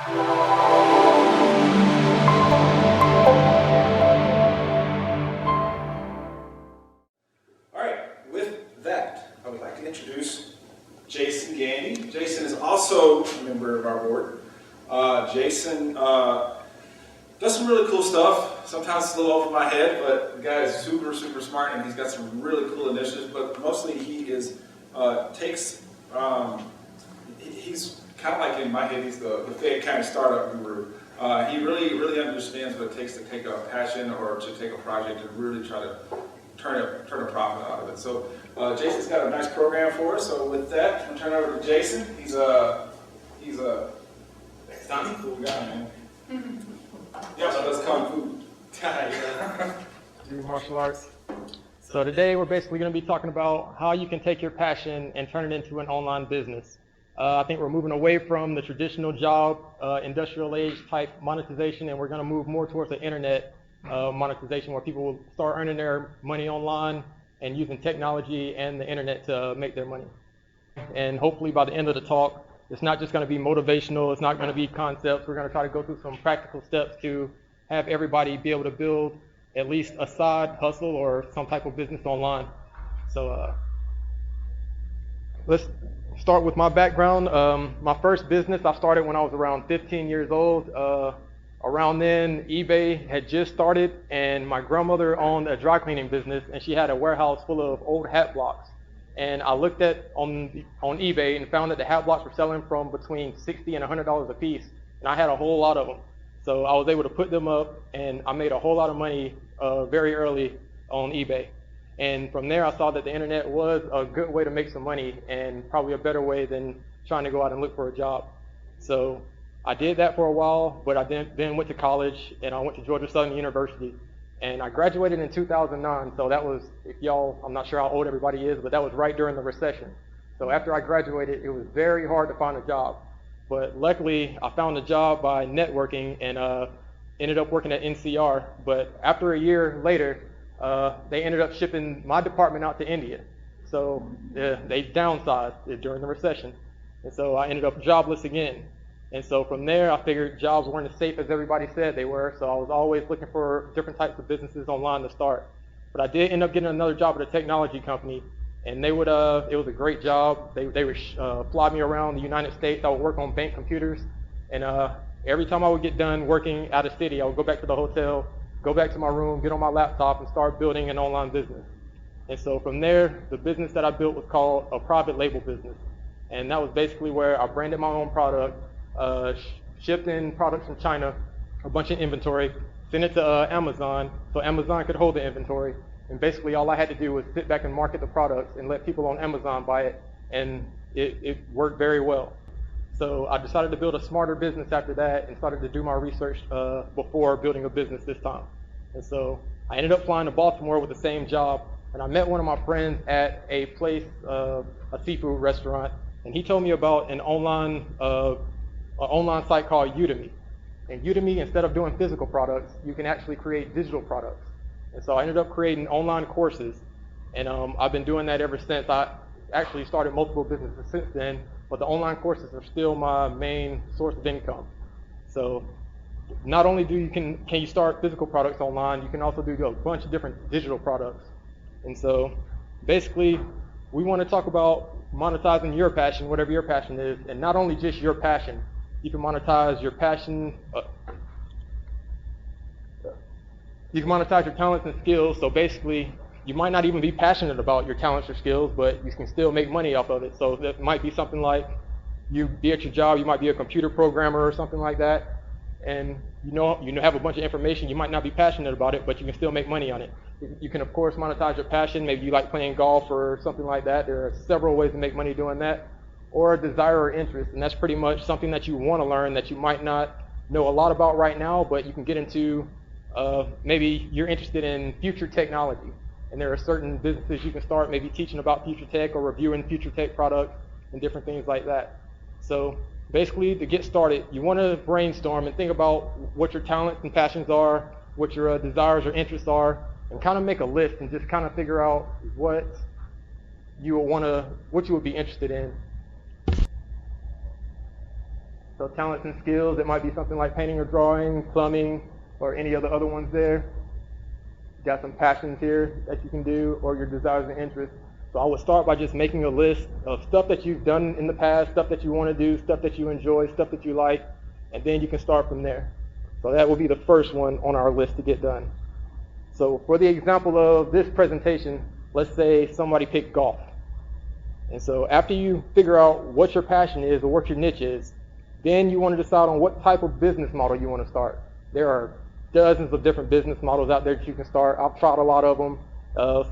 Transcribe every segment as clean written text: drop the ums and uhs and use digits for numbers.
All right, with that, I would like to introduce Jason Gandy. Jason is also a member of our board. Jason does some really cool stuff. Sometimes it's a little over my head, but the guy is super, super smart, and he's got some really cool initiatives. But mostly, he is he's kind of like, in my head, he's the Fayette County startup guru. He really, really understands what it takes to take a passion or to take a project and really try to turn a profit out of it. So Jason's got a nice program for us. So with that, I'm gonna turn it over to Jason. He's a kung fu guy, man. He also does kung fu. Do martial arts. So today we're basically going to be talking about how you can take your passion and turn it into an online business. I think we're moving away from the traditional job, industrial age type monetization, and we're going to move more towards the internet monetization, where people will start earning their money online and using technology and the internet to make their money. And hopefully by the end of the talk, it's not just going to be motivational, it's not going to be concepts. We're going to try to go through some practical steps to have everybody be able to build at least a side hustle or some type of business online. So let's start with my background. My first business I started when I was around 15 years old. Around then, eBay had just started, and my grandmother owned a dry cleaning business, and she had a warehouse full of old hat blocks. And I looked at on eBay and found that the hat blocks were selling from between $60 and $100 a piece, and I had a whole lot of them. So I was able to put them up, and I made a whole lot of money very early on eBay. And from there, I saw that the internet was a good way to make some money, and probably a better way than trying to go out and look for a job. So I did that for a while, but I then went to college, and I went to Georgia Southern University. And I graduated in 2009, so that was, if y'all, I'm not sure how old everybody is, but that was right during the recession. So after I graduated, it was very hard to find a job. But luckily, I found a job by networking and ended up working at NCR. But after a year later, they ended up shipping my department out to India. So they downsized during the recession. And so I ended up jobless again. And so from there, I figured jobs weren't as safe as everybody said they were. So I was always looking for different types of businesses online to start. But I did end up getting another job at a technology company. And they would, it was a great job. They would fly me around the United States. I would work on bank computers. And every time I would get done working out of city, I would go back to the hotel, go back to my room, get on my laptop, and start building an online business. And so from there, the business that I built was called a private label business. And that was basically where I branded my own product, shipped in products from China, a bunch of inventory, sent it to Amazon, so Amazon could hold the inventory. And basically all I had to do was sit back and market the products and let people on Amazon buy it, and it worked very well. So I decided to build a smarter business after that and started to do my research before building a business this time. And so I ended up flying to Baltimore with the same job, and I met one of my friends at a place, a seafood restaurant, and he told me about an online site called Udemy. And Udemy, instead of doing physical products, you can actually create digital products. And so I ended up creating online courses, and I've been doing that ever since. I actually started multiple businesses since then, but the online courses are still my main source of income. So not only can you start physical products online, you can also do a bunch of different digital products. And so basically, we want to talk about monetizing your passion, whatever your passion is, and not only just your passion. You can monetize your passion. You can monetize your talents and skills. So basically, you might not even be passionate about your talents or skills, but you can still make money off of it. So that might be something like you be at your job, you might be a computer programmer or something like that, and you have a bunch of information. You might not be passionate about it, but you can still make money on it. You can, of course, monetize your passion. Maybe you like playing golf or something like that. There are several ways to make money doing that. Or a desire or interest, and that's pretty much something that you want to learn that you might not know a lot about right now, but you can get into. Maybe you're interested in future technology, and there are certain businesses you can start, maybe teaching about future tech or reviewing future tech products and different things like that. So basically, to get started, you want to brainstorm and think about what your talents and passions are, what your desires or interests are, and kind of make a list and just kind of figure out what you would be interested in. So talents and skills, it might be something like painting or drawing, plumbing, or any of the other ones there. Got some passions here that you can do, or your desires and interests. So I would start by just making a list of stuff that you've done in the past, stuff that you want to do, stuff that you enjoy, stuff that you like, and then you can start from there. So that will be the first one on our list to get done. So for the example of this presentation, let's say somebody picked golf. And so after you figure out what your passion is or what your niche is, then you want to decide on what type of business model you want to start. There are dozens of different business models out there that you can start. I've tried a lot of them.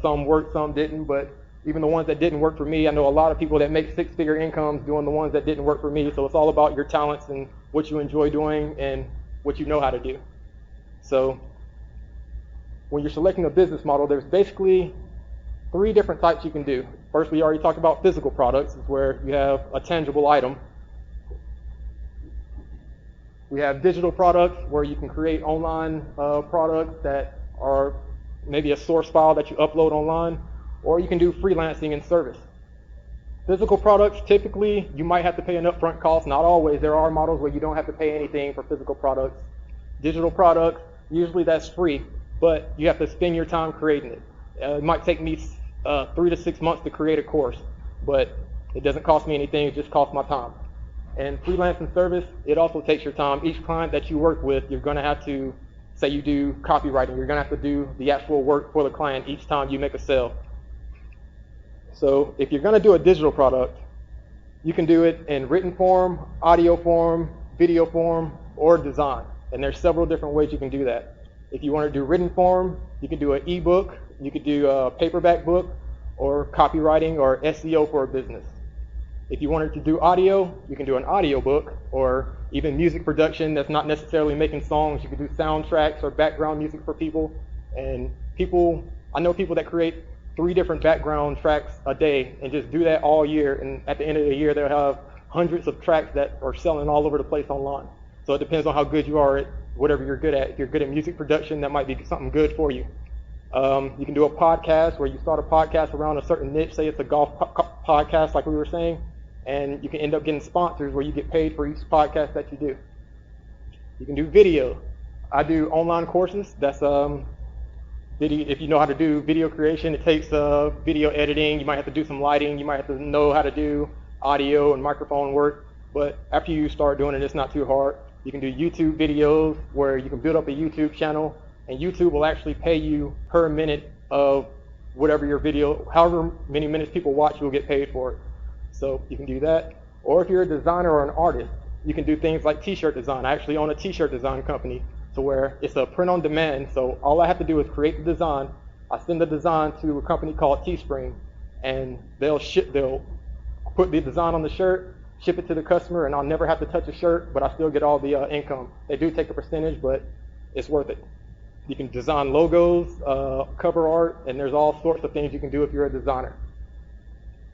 Some worked, some didn't, but even the ones that didn't work for me, I know a lot of people that make six-figure incomes doing the ones that didn't work for me. So it's all about your talents and what you enjoy doing and what you know how to do. So when you're selecting a business model, there's basically 3 different types you can do. First, we already talked about physical products, is where you have a tangible item. We have digital products, where you can create online products that are maybe a source file that you upload online, or you can do freelancing and service. Physical products, typically, you might have to pay an upfront cost. Not always. There are models where you don't have to pay anything for physical products. Digital products, usually that's free, but you have to spend your time creating it. It might take me 3 to 6 months to create a course, but it doesn't cost me anything. It just costs my time. And freelance and service, it also takes your time. Each client that you work with, you're going to have to, say you do copywriting, you're going to have to do the actual work for the client each time you make a sale. So if you're going to do a digital product, you can do it in written form, audio form, video form, or design. And there's several different ways you can do that. If you want to do written form, you can do an ebook, you could do a paperback book, or copywriting or SEO for a business. If you wanted to do audio, you can do an audio book, or even music production that's not necessarily making songs. You can do soundtracks or background music for people. And I know people that create 3 different background tracks a day and just do that all year. And at the end of the year, they'll have hundreds of tracks that are selling all over the place online. So it depends on how good you are at whatever you're good at. If you're good at music production, that might be something good for you. You can do a podcast where you start a podcast around a certain niche. Say it's a golf podcast, like we were saying, and you can end up getting sponsors where you get paid for each podcast that you do. You can do video. I do online courses. That's video. If you know how to do video creation, it takes video editing. You might have to do some lighting. You might have to know how to do audio and microphone work. But after you start doing it, it's not too hard. You can do YouTube videos where you can build up a YouTube channel, and YouTube will actually pay you per minute of whatever your video, however many minutes people watch, you'll get paid for it. So you can do that. Or if you're a designer or an artist, you can do things like t-shirt design. I actually own a t-shirt design company, so where it's a print on demand. So all I have to do is create the design. I send the design to a company called Teespring, and they'll put the design on the shirt, ship it to the customer, and I'll never have to touch a shirt, but I still get all the income. They do take a percentage, but it's worth it. You can design logos, cover art, and there's all sorts of things you can do if you're a designer.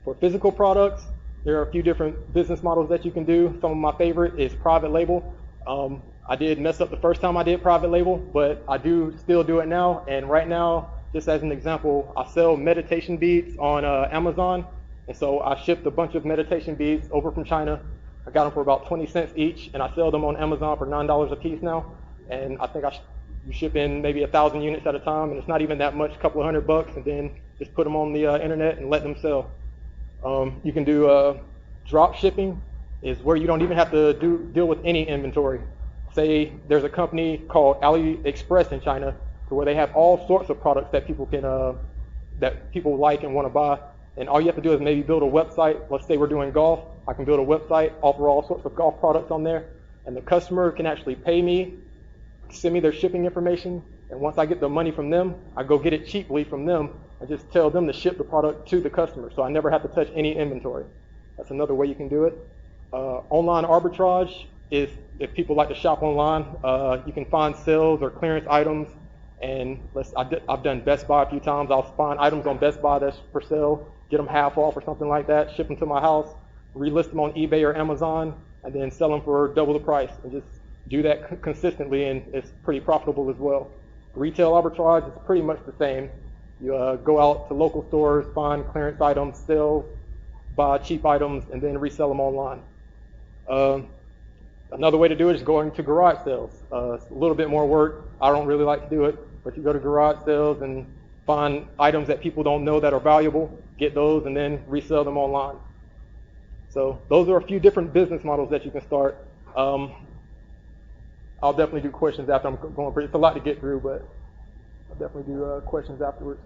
For physical products, there are a few different business models that you can do. Some of my favorite is private label. I did mess up the first time I did private label, but I do still do it now. And right now, just as an example, I sell meditation beads on Amazon. And so I shipped a bunch of meditation beads over from China. I got them for about 20 cents each, and I sell them on Amazon for $9 a piece now. And I think you ship in maybe 1,000 units at a time, and it's not even that much, a couple of $100, and then just put them on the internet and let them sell. You can do drop shipping, is where you don't even have to deal with any inventory. Say there's a company called AliExpress in China, to where they have all sorts of products that people like and want to buy. And all you have to do is maybe build a website. Let's say we're doing golf. I can build a website, offer all sorts of golf products on there, and the customer can actually pay me, send me their shipping information, and once I get the money from them, I go get it cheaply from them and just tell them to ship the product to the customer. So I never have to touch any inventory. That's another way you can do it. Online arbitrage is if people like to shop online, you can find sales or clearance items. And I've done Best Buy a few times. I'll find items on Best Buy that's for sale, get them half off or something like that, ship them to my house, relist them on eBay or Amazon, and then sell them for double the price. And just do that consistently, and it's pretty profitable as well. Retail arbitrage is pretty much the same. You go out to local stores, find clearance items, sell, buy cheap items, and then resell them online. Another way to do it is going to garage sales. It's a little bit more work. I don't really like to do it, but you go to garage sales and find items that people don't know that are valuable, get those, and then resell them online. So those are a few different business models that you can start. I'll definitely do questions after I'm going through. It's a lot to get through, but I'll definitely do questions afterwards.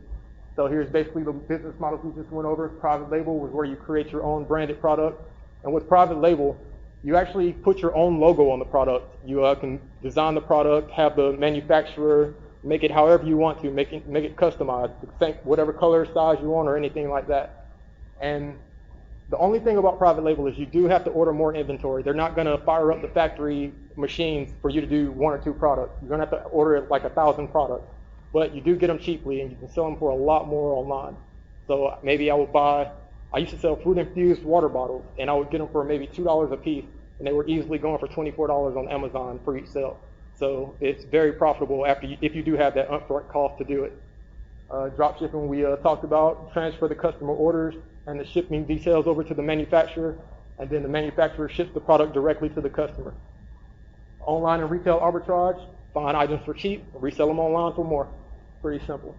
So here's basically the business models we just went over. Private label was where you create your own branded product. And with private label, you actually put your own logo on the product. You can design the product, have the manufacturer make it however you want to, make it customized, whatever color, size you want, or anything like that. And the only thing about private label is you do have to order more inventory. They're not going to fire up the factory machines for you to do 1 or 2 products. You're going to have to order like 1,000 products. But you do get them cheaply, and you can sell them for a lot more online. So maybe I used to sell fruit-infused water bottles, and I would get them for maybe $2 a piece, and they were easily going for $24 on Amazon for each sale. So it's very profitable if you do have that upfront cost to do it. Drop shipping, we talked about, transfer the customer orders and the shipping details over to the manufacturer, and then the manufacturer ships the product directly to the customer. Online and retail arbitrage, find items for cheap, resell them online for more. Pretty simple.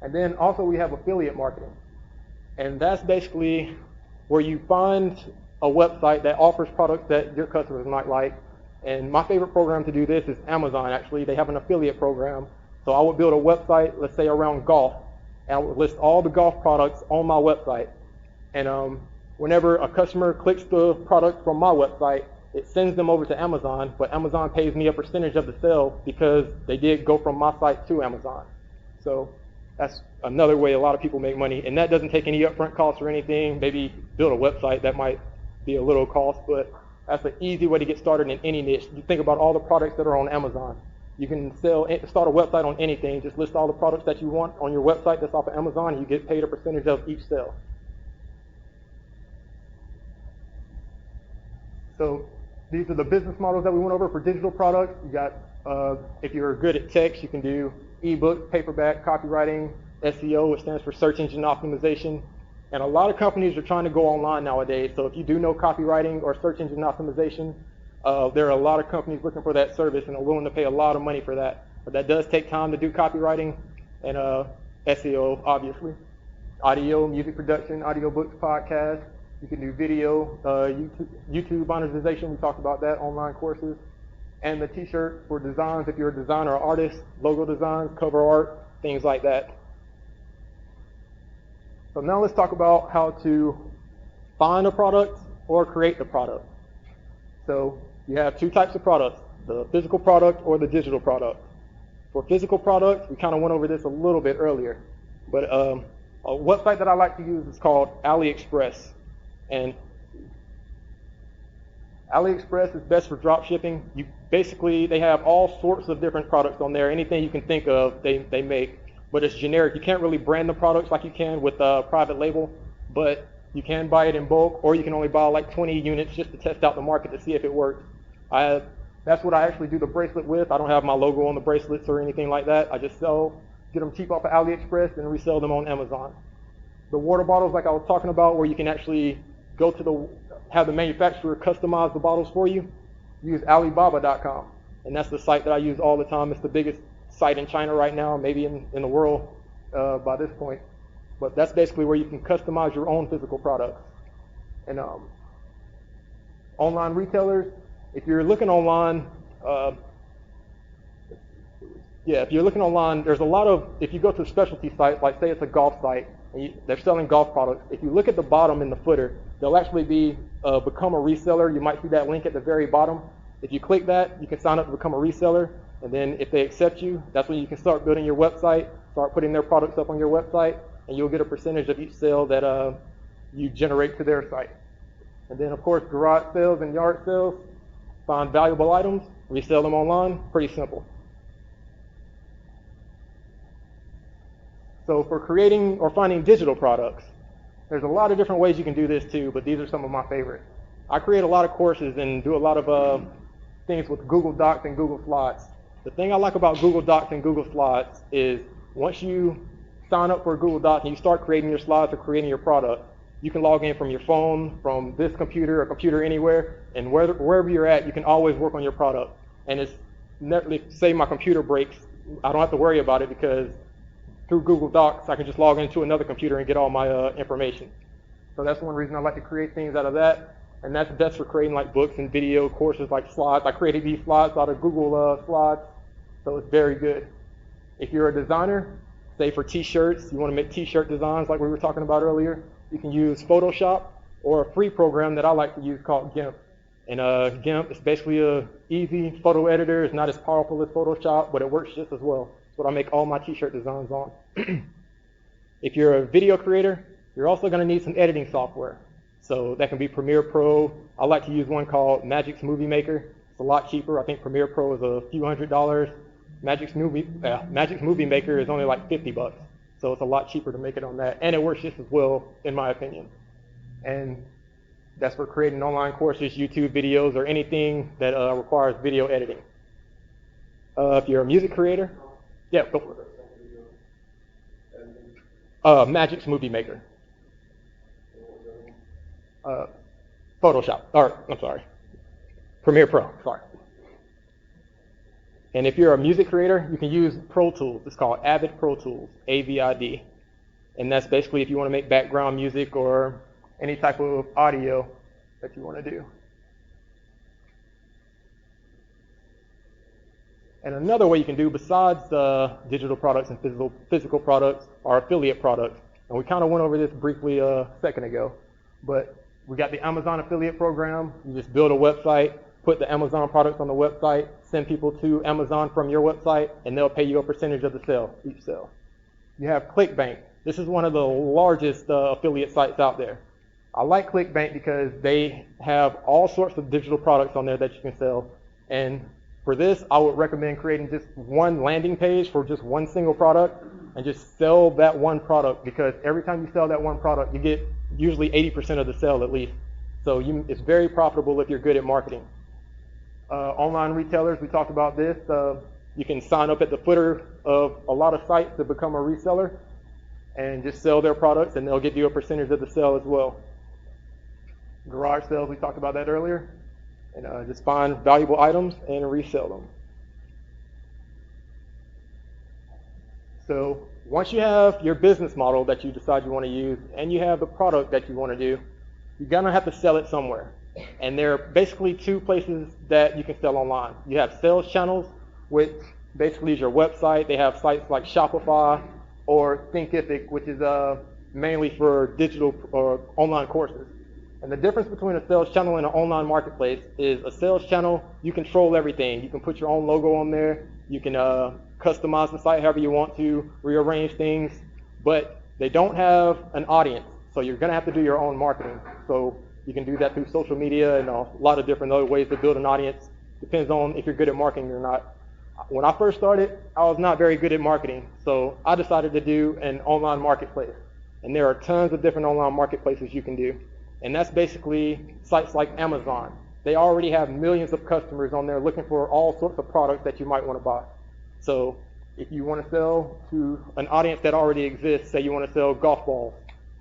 And then also we have affiliate marketing. And that's basically where you find a website that offers products that your customers might like. And my favorite program to do this is Amazon, actually. They have an affiliate program. So I would build a website, let's say around golf, and I would list all the golf products on my website. And whenever a customer clicks the product from my website, it sends them over to Amazon, but Amazon pays me a percentage of the sale because they did go from my site to Amazon. So that's another way a lot of people make money, and that doesn't take any upfront costs or anything. Maybe build a website, that might be a little cost, but that's an easy way to get started in any niche. You think about all the products that are on Amazon. You can start a website on anything. Just list all the products that you want on your website that's off of Amazon, and you get paid a percentage of each sale. So these are the business models that we went over for digital products. You got, if you're good at text, you can do ebook, paperback, copywriting, SEO, which stands for search engine optimization. And a lot of companies are trying to go online nowadays. So if you do know copywriting or search engine optimization, there are a lot of companies looking for that service and are willing to pay a lot of money for that. But that does take time to do copywriting and SEO, obviously. Audio, music production, audiobooks, podcasts. You can do video, YouTube monetization. We talked about that, online courses. And the t-shirt for designs, if you're a designer or artist, logo designs, cover art, things like that. So now let's talk about how to find a product or create the product. So you have 2 types of products, the physical product or the digital product. For physical products, we kind of went over this a little bit earlier, but a website that I like to use is called AliExpress. And AliExpress is best for drop shipping. They have all sorts of different products on there. Anything you can think of, they make. But it's generic. You can't really brand the products like you can with a private label, but you can buy it in bulk, or you can only buy like 20 units just to test out the market to see if it works. That's what I actually do the bracelet with. I don't have my logo on the bracelets or anything like that. I just get them cheap off of AliExpress and resell them on Amazon. The water bottles, like I was talking about, where you can actually have the manufacturer customize the bottles for you, use Alibaba.com. And that's the site that I use all the time. It's the biggest site in China right now, maybe in the world by this point. But that's basically where you can customize your own physical products. And online retailers, if you're looking online, there's a lot of, if you go to a specialty site, like say it's a golf site, and they're selling golf products, if you look at the bottom in the footer, there'll actually be become a reseller. You might see that link at the very bottom. If you click that, you can sign up to become a reseller. And then if they accept you, that's when you can start building your website, start putting their products up on your website, and you'll get a percentage of each sale that you generate to their site. And then, of course, garage sales and yard sales, find valuable items, resell them online, pretty simple. So for creating or finding digital products, there's a lot of different ways you can do this too, but these are some of my favorites. I create a lot of courses and do a lot of things with Google Docs and Google Slides. The thing I like about Google Docs and Google Slides is once you sign up for Google Docs and you start creating your slides or creating your product, You can log in from your phone, from this computer, or computer anywhere, and wherever you're at, you can always work on your product. And it's never, say my computer breaks, I don't have to worry about it because through Google Docs, I can just log into another computer and get all my information. So that's one reason I like to create things out of that. And that's best for creating like books and video courses like slides. I created these slides out of Google Slides, so it's very good. If you're a designer, say for t-shirts, you want to make t-shirt designs like we were talking about earlier, you can use Photoshop or a free program that I like to use called GIMP. And GIMP is basically a easy photo editor. It's not as powerful as Photoshop, but it works just as well. That's what I make all my t-shirt designs on. If you're a video creator, you're also going to need some editing software. So that can be Premiere Pro. I like to use one called Magic's Movie Maker. It's a lot cheaper. I think Premiere Pro is a few $100s. Magic's Movie Maker is only like $50. So it's a lot cheaper to make it on that. And it works just as well, in my opinion. And that's for creating online courses, YouTube videos, or anything that requires video editing. If you're a music creator, yeah, go for it. Magic's Movie Maker. Photoshop, or I'm sorry, Premiere Pro, sorry. And if you're a music creator, you can use Pro Tools. It's called Avid Pro Tools, AVID. And that's basically if you want to make background music or any type of audio that you want to do. And another way you can do besides digital products and physical products are affiliate products. And we kind of went over this briefly a second ago, but we got the Amazon affiliate program. You just build a website, put the Amazon products on the website, send people to Amazon from your website, and they'll pay you a percentage of the sale, each sale. You have ClickBank. This is one of the largest affiliate sites out there. I like ClickBank because they have all sorts of digital products on there that you can sell. And for this, I would recommend creating just one landing page for just one single product and just sell that one product, because every time you sell that one product, you get usually 80% of the sale at least. So it's very profitable if you're good at marketing. Online retailers, we talked about this. You can sign up at the footer of a lot of sites to become a reseller and just sell their products, and they'll give you a percentage of the sale as well. Garage sales, we talked about that earlier. And just find valuable items and resell them. So once you have your business model that you decide you want to use and you have the product that you want to do, you're going to have to sell it somewhere. And there are basically two places that you can sell online. You have sales channels, which basically is your website. They have sites like Shopify or Thinkific, which is mainly for digital or online courses. And the difference between a sales channel and an online marketplace is a sales channel, you control everything. You can put your own logo on there. You can customize the site however you want to, rearrange things, but they don't have an audience. So you're going to have to do your own marketing. So you can do that through social media and a lot of different other ways to build an audience. Depends on if you're good at marketing or not. When I first started, I was not very good at marketing. So I decided to do an online marketplace. And there are tons of different online marketplaces you can do. And that's basically sites like Amazon. They already have millions of customers on there looking for all sorts of products that you might want to buy. So if you want to sell to an audience that already exists, say you want to sell golf balls,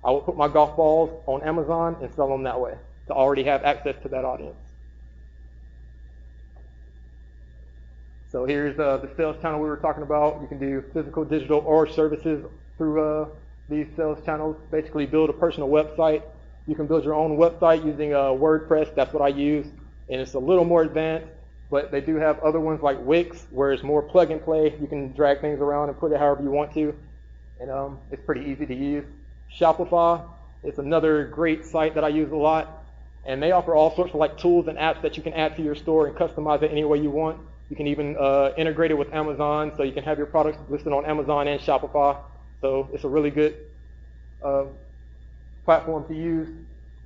I will put my golf balls on Amazon and sell them that way to already have access to that audience. So here's the sales channel we were talking about. You can do physical, digital, or services through these sales channels. Basically build a personal website. You can build your own website using WordPress. That's what I use. And it's a little more advanced, but they do have other ones like Wix, where it's more plug and play. You can drag things around and put it however you want to. And it's pretty easy to use. Shopify is another great site that I use a lot. And they offer all sorts of like tools and apps that you can add to your store and customize it any way you want. You can even integrate it with Amazon, so you can have your products listed on Amazon and Shopify. So it's a really good platform to use,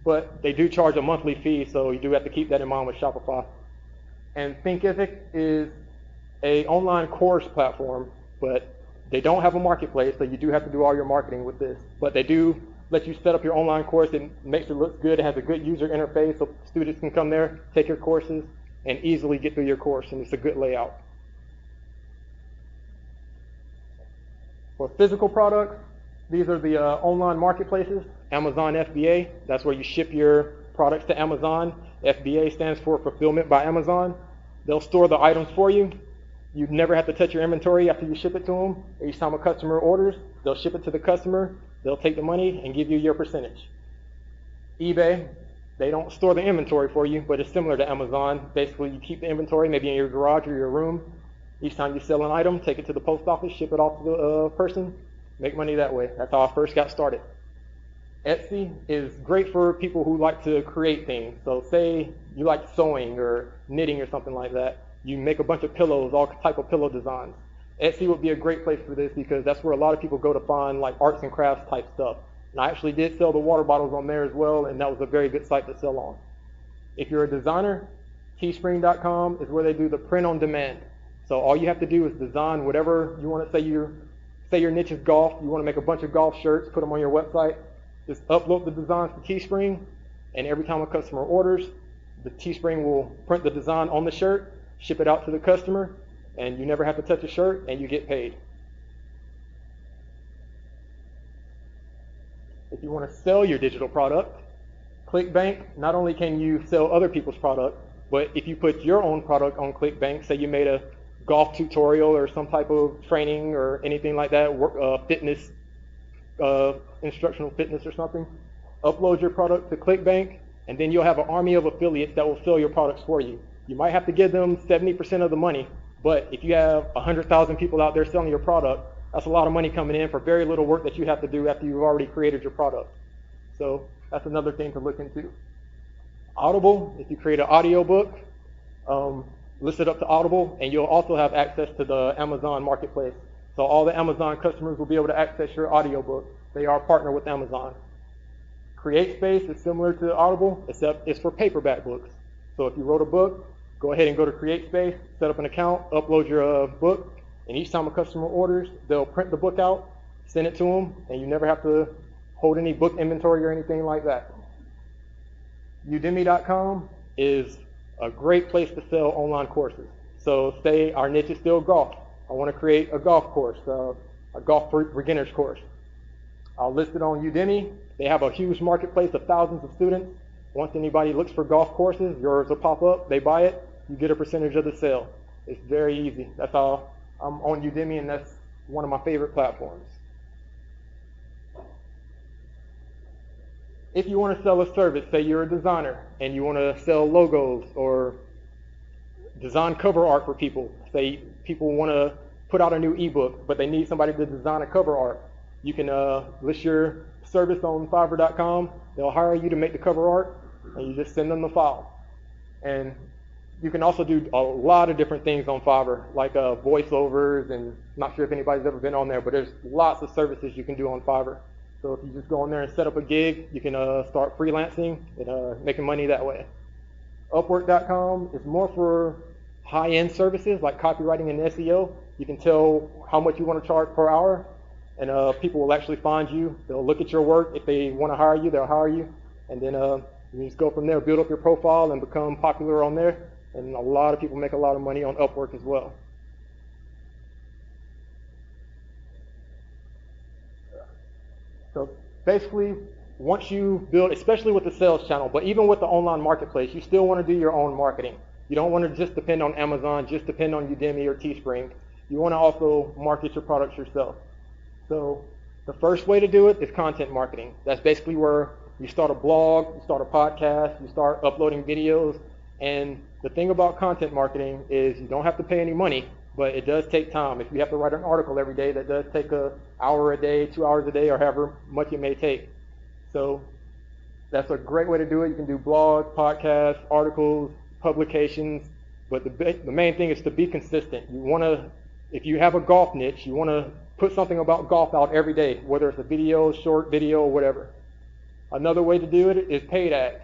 but they do charge a monthly fee, so you do have to keep that in mind with Shopify. And Thinkific is an online course platform, but they don't have a marketplace, so you do have to do all your marketing with this. But they do let you set up your online course. It makes it look good. It has a good user interface, so students can come there, take your courses, and easily get through your course, and it's a good layout. For physical products, These are the online marketplaces. Amazon FBA, that's where you ship your products to Amazon. FBA stands for Fulfillment by Amazon. They'll store the items for you. You never have to touch your inventory after you ship it to them. Each time a customer orders, they'll ship it to the customer. They'll take the money and give you your percentage. eBay, they don't store the inventory for you, but it's similar to Amazon. Basically, you keep the inventory maybe in your garage or your room. Each time you sell an item, take it to the post office, ship it off to the person, make money that way. That's how I first got started. Etsy is great for people who like to create things. So say you like sewing or knitting or something like that. You make a bunch of pillows, all type of pillow designs. Etsy would be a great place for this because that's where a lot of people go to find like arts and crafts type stuff. And I actually did sell the water bottles on there as well, and that was a very good site to sell on. If you're a designer, teespring.com is where they do the print on demand. So all you have to do is design whatever you want to say your niche is golf, you want to make a bunch of golf shirts, put them on your website, just upload the designs to Teespring, and every time a customer orders, the Teespring will print the design on the shirt, ship it out to the customer, and you never have to touch a shirt, and you get paid. If you want to sell your digital product, ClickBank, not only can you sell other people's product, but if you put your own product on ClickBank, say you made a golf tutorial or some type of training or anything like that, fitness, instructional fitness or something, upload your product to ClickBank, and then you'll have an army of affiliates that will sell your products for you. You might have to give them 70% of the money, but if you have 100,000 people out there selling your product, that's a lot of money coming in for very little work that you have to do after you've already created your product. So that's another thing to look into. Audible, if you create an audio book, list it up to Audible, and you'll also have access to the Amazon marketplace. So all the Amazon customers will be able to access your audiobook. They are a partner with Amazon. CreateSpace is similar to Audible, except it's for paperback books. So if you wrote a book, go ahead and go to CreateSpace, set up an account, upload your book, and each time a customer orders, they'll print the book out, send it to them, and you never have to hold any book inventory or anything like that. Udemy.com is a great place to sell online courses. So say our niche is still golf. I want to create a golf course, a golf beginner's course. I'll list it on Udemy. They have a huge marketplace of thousands of students. Once anybody looks for golf courses, yours will pop up, they buy it, you get a percentage of the sale. It's very easy. That's how I'm on Udemy, and that's one of my favorite platforms. If you want to sell a service, say you're a designer and you want to sell logos or design cover art for people. Say people want to put out a new ebook, but they need somebody to design a cover art. You can list your service on Fiverr.com. They'll hire you to make the cover art, and you just send them the file. And you can also do a lot of different things on Fiverr, like voiceovers, and I'm not sure if anybody's ever been on there, but there's lots of services you can do on Fiverr. So if you just go on there and set up a gig, you can start freelancing and making money that way. Upwork.com is more for high-end services like copywriting and SEO. You can tell how much you want to charge per hour, and people will actually find you. They'll look at your work. If they want to hire you, they'll hire you. And then you just go from there, build up your profile, and become popular on there. And a lot of people make a lot of money on Upwork as well. So basically, once you build, especially with the sales channel, but even with the online marketplace, you still want to do your own marketing. You don't want to just depend on Amazon, just depend on Udemy or Teespring. You want to also market your products yourself. So the first way to do it is content marketing. That's basically where you start a blog, you start a podcast, you start uploading videos. And the thing about content marketing is you don't have to pay any money, but it does take time. If you have to write an article every day, that does take an hour a day, 2 hours a day, or however much it may take. So that's a great way to do it. You can do blogs, podcasts, articles, publications, but the main thing is to be consistent. You want to, if you have a golf niche, you want to put something about golf out every day, whether it's a video, short video, or whatever. Another way to do it is paid ads.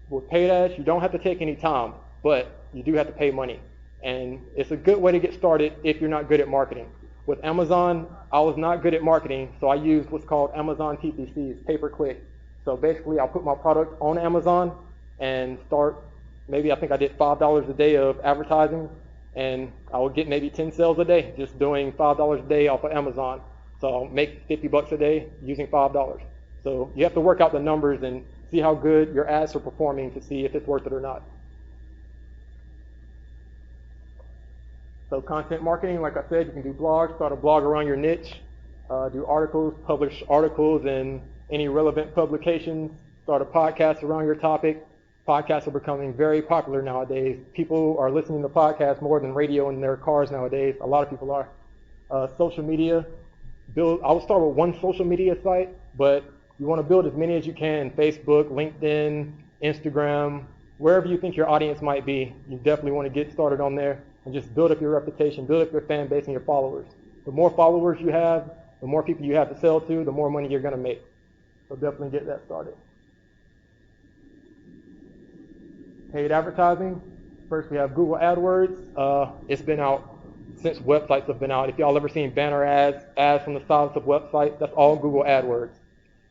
With paid ads, you don't have to take any time, but you do have to pay money. And it's a good way to get started if you're not good at marketing. With Amazon, I was not good at marketing, so I used what's called Amazon PPCs, pay-per-click. So basically, I'll put my product on Amazon and start, maybe I think I did $5 a day of advertising, and I would get maybe 10 sales a day just doing $5 a day off of Amazon. So I'll make $50 a day using $5. So you have to work out the numbers and see how good your ads are performing to see if it's worth it or not. So content marketing, like I said, you can do blogs, start a blog around your niche, do articles, publish articles in any relevant publications, start a podcast around your topic. Podcasts are becoming very popular nowadays. People are listening to podcasts more than radio in their cars nowadays. A lot of people are. Social media, I would start with one social media site, but you want to build as many as you can. Facebook, LinkedIn, Instagram, wherever you think your audience might be, you definitely want to get started on there and just build up your reputation, build up your fan base and your followers. The more followers you have, the more people you have to sell to, the more money you're going to make. So definitely get that started. Paid advertising. First we have Google AdWords. It's been out since websites have been out. If y'all ever seen banner ads from the sides of websites, that's all Google AdWords.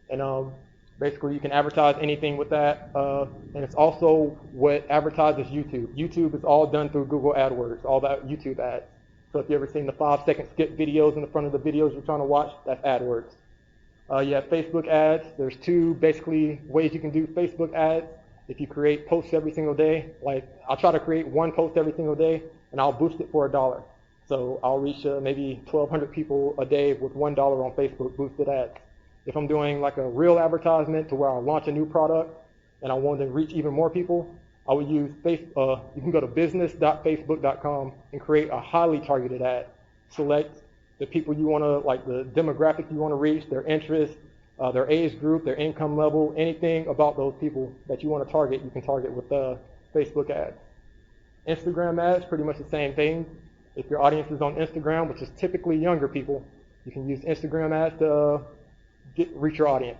And basically you can advertise anything with that. And it's also what advertises YouTube. YouTube is all done through Google AdWords, all that YouTube ads. So if you ever seen the 5-second skip videos in the front of the videos you're trying to watch, that's AdWords. You have Facebook ads. There's two basically ways you can do Facebook ads. If you create posts every single day, like I'll try to create one post every single day and I'll boost it for $1. So I'll reach maybe 1,200 people a day with $1 on Facebook boosted ads. If I'm doing like a real advertisement to where I launch a new product and I want to reach even more people, I would use you can go to business.facebook.com and create a highly targeted ad. Select the people you want to, like the demographic you want to reach, their interests, their age group, their income level, anything about those people that you want to target, you can target with Facebook ads. Instagram ads, pretty much the same thing. If your audience is on Instagram, which is typically younger people, you can use Instagram ads to reach your audience.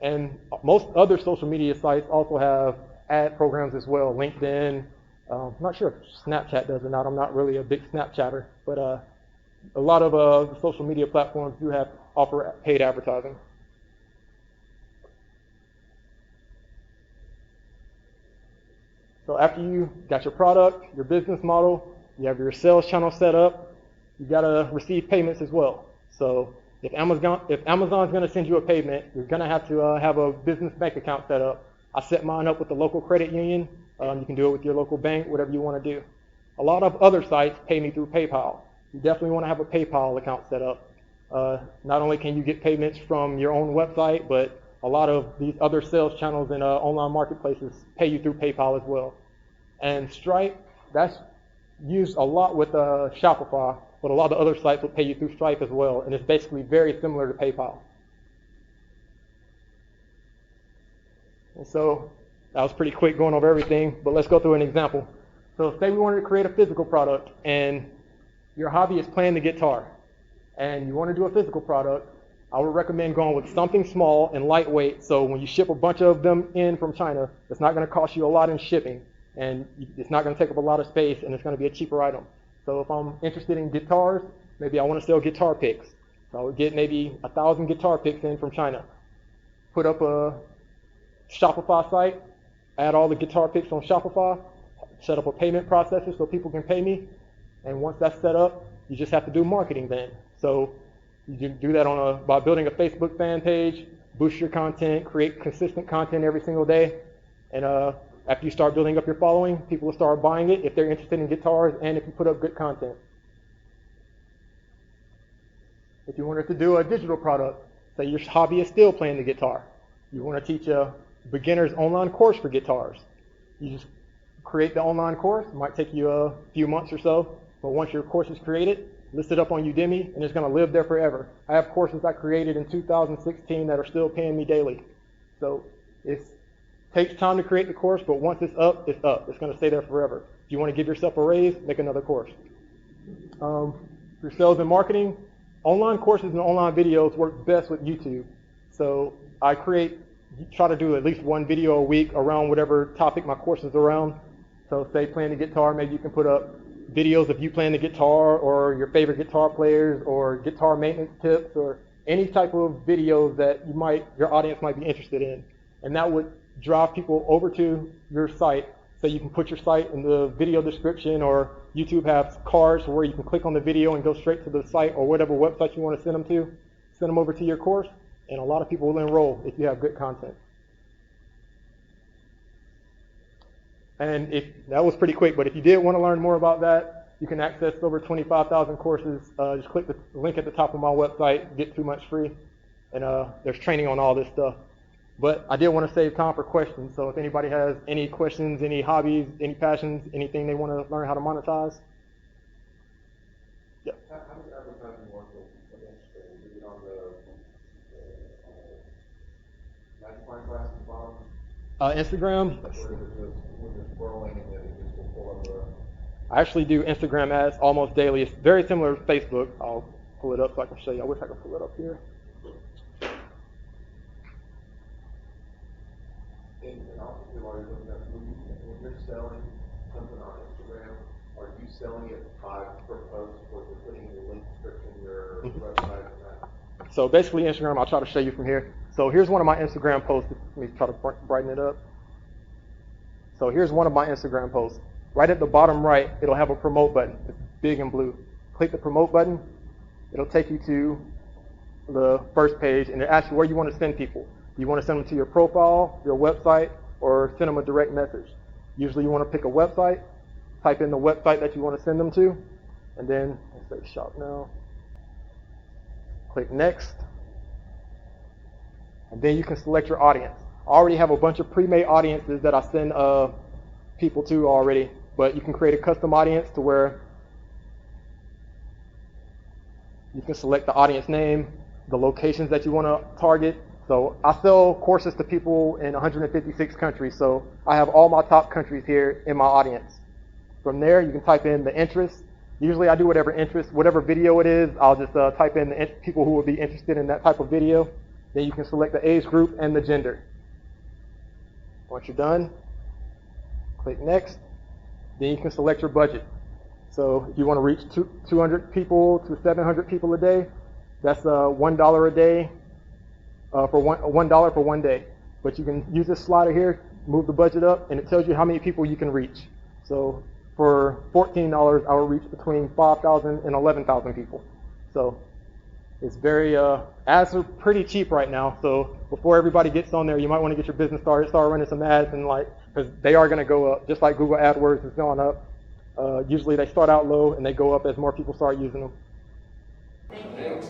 And most other social media sites also have ad programs as well. LinkedIn, I'm not sure if Snapchat does or not. I'm not really a big Snapchatter, but a lot of the social media platforms do offer paid advertising. So after you got your product, your business model, you have your sales channel set up, you got to receive payments as well. So if Amazon's going to send you a payment, you're going to have a business bank account set up. I set mine up with the local credit union. You can do it with your local bank, whatever you want to do. A lot of other sites pay me through PayPal. You definitely want to have a PayPal account set up. Not only can you get payments from your own website, but a lot of these other sales channels and online marketplaces pay you through PayPal as well. And Stripe, that's used a lot with Shopify, but a lot of other sites will pay you through Stripe as well, and it's basically very similar to PayPal. And so that was pretty quick going over everything, but let's go through an example. So say we wanted to create a physical product, and your hobby is playing the guitar, and you want to do a physical product. I would recommend going with something small and lightweight, so when you ship a bunch of them in from China, it's not going to cost you a lot in shipping, and it's not going to take up a lot of space, and it's going to be a cheaper item. So if I'm interested in guitars, maybe I want to sell guitar picks. So I would get maybe 1,000 guitar picks in from China. Put up a Shopify site, add all the guitar picks on Shopify, set up a payment processor so people can pay me, and once that's set up, you just have to do marketing then. So you can do that by building a Facebook fan page, boost your content, create consistent content every single day, and after you start building up your following, people will start buying it if they're interested in guitars and if you put up good content. If you wanted to do a digital product, say your hobby is still playing the guitar, you want to teach a beginner's online course for guitars. You just create the online course. It might take you a few months or so, but once your course is created, list it up on Udemy, and it's going to live there forever. I have courses I created in 2016 that are still paying me daily. So it takes time to create the course, but once it's up, it's up. It's going to stay there forever. If you want to give yourself a raise, make another course. For sales and marketing, online courses and online videos work best with YouTube. So I try to do at least one video a week around whatever topic my course is around. So say playing the guitar, maybe you can put up videos of you playing the guitar or your favorite guitar players or guitar maintenance tips or any type of videos that your audience might be interested in. And that would drive people over to your site, so you can put your site in the video description or YouTube has cards where you can click on the video and go straight to the site or whatever website you want to send them to. Send them over to your course, and a lot of people will enroll if you have good content. And if that was pretty quick, but if you did want to learn more about that, you can access over 25,000 courses. Just click the link at the top of my website, get 2 months free, and there's training on all this stuff. But I did want to save time for questions, so if anybody has any questions, any hobbies, any passions, anything they want to learn how to monetize. Yeah. How does advertising work with Instagram? Is it on the magnifying glass at the bottom? Instagram. Or is it just when you're scrolling and then it just will pull up the... I actually do Instagram ads almost daily. It's very similar to Facebook. I'll pull it up so I can show you. I wish I could pull it up here. And also, while you're looking at when you're selling something on Instagram, are you selling it per post, or you're putting your link description, your website, and that? So basically Instagram, I'll try to show you from here. So here's one of my Instagram posts. Let me try to brighten it up. So here's one of my Instagram posts. Right at the bottom right, it'll have a promote button. It's big and blue. Click the promote button. It'll take you to the first page, and it asks you where you want to send people. Do you want to send them to your profile, your website, or send them a direct message? Usually you want to pick a website, type in the website that you want to send them to, and then let's say shop now. Click next. And then you can select your audience. I already have a bunch of pre-made audiences that I send people to already, but you can create a custom audience to where you can select the audience name, the locations that you want to target. So I sell courses to people in 156 countries, so I have all my top countries here in my audience. From there, you can type in the interest. Usually I do whatever video it is, I'll just type in the people who would be interested in that type of video. Then you can select the age group and the gender. Once you're done, click next. Then you can select your budget. So if you want to reach 200 people to 700 people a day, that's $1 a day for $1 for 1 day. But you can use this slider here, move the budget up, and it tells you how many people you can reach. So for $14, I will reach between 5,000 and 11,000 people. So it's very, ads are pretty cheap right now. So before everybody gets on there, you might want to get your business started, start running some ads, and because they are going to go up, just like Google AdWords is going up. Usually they start out low and they go up as more people start using them. Thank you.